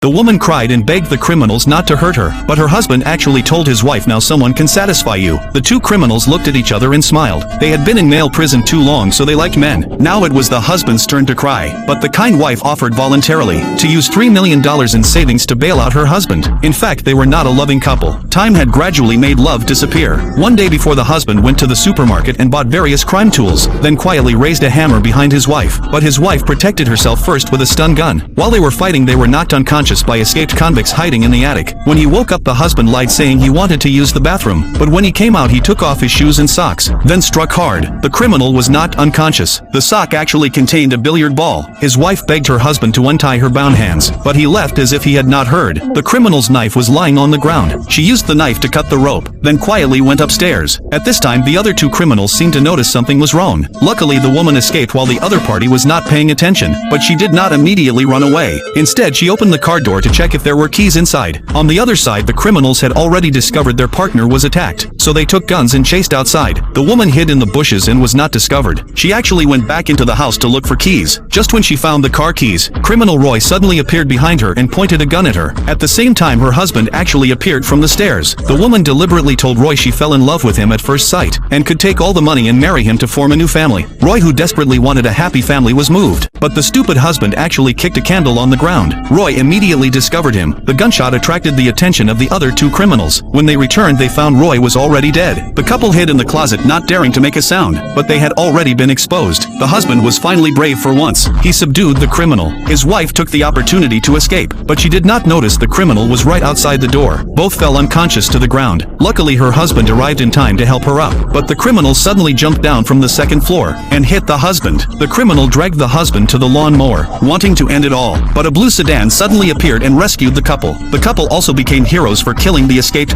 The woman cried and begged the criminals not to hurt her, but her husband actually told his wife, "Now someone can satisfy you." The two criminals looked at each other and smiled. They had been in male prison too long, so they liked men. Now it was the husband's turn to cry, but the kind wife offered voluntarily to use $3 million in savings to bail out her husband. In fact, they were not a loving couple. Time had gradually made love disappear. One day before, the husband went to the supermarket and bought various crime tools, then quietly raised a hammer behind his wife. But his wife protected herself first with a stun gun. While they were fighting, they were knocked unconscious by escaped convicts hiding in the attic. When he woke up, the husband lied, saying he wanted to use the bathroom, but when he came out, he took off his shoes and socks, then struck hard. The criminal was knocked unconscious. The sock actually contained a billiard ball. His wife begged her husband to untie her bound hands, but he left as if he had not heard. The criminal's knife was lying on the ground. She used the knife to cut the rope, then quietly went upstairs. At this time, the other two criminals seemed to notice something was wrong. Luckily, the woman escaped while the other party was not paying attention, but she did not immediately run away. Instead, she opened the car door to check if there were keys inside. On the other side, the criminals had already discovered their partner was attacked, so they took guns and chased outside. The woman hid in the bushes and was not discovered. She actually went back into the house to look for keys. Just when she found the car keys, criminal Roy suddenly appeared behind her and pointed a gun at her. At the same time, her husband actually appeared from the stairs. The woman deliberately told Roy she fell in love with him at first sight and could take all the money and marry him to form a new family. Roy, who desperately wanted a happy family, was moved, but the stupid husband actually kicked a candle on the ground. Roy immediately discovered him. The gunshot attracted the attention of the other two criminals. When they returned, they found Roy was already dead. The couple hid in the closet, not daring to make a sound, but they had already been exposed. The husband was finally brave for once. He subdued the criminal. His wife took the opportunity to escape, but she did not notice the criminal was right outside the door. Both fell unconscious to the ground. Luckily, her husband arrived in time to help her up, but the criminal suddenly jumped down from the second floor and hit the husband. The criminal dragged the husband to the lawnmower, wanting to end it all, but a blue sedan suddenly appeared and rescued the couple. The couple also became heroes for killing the escaped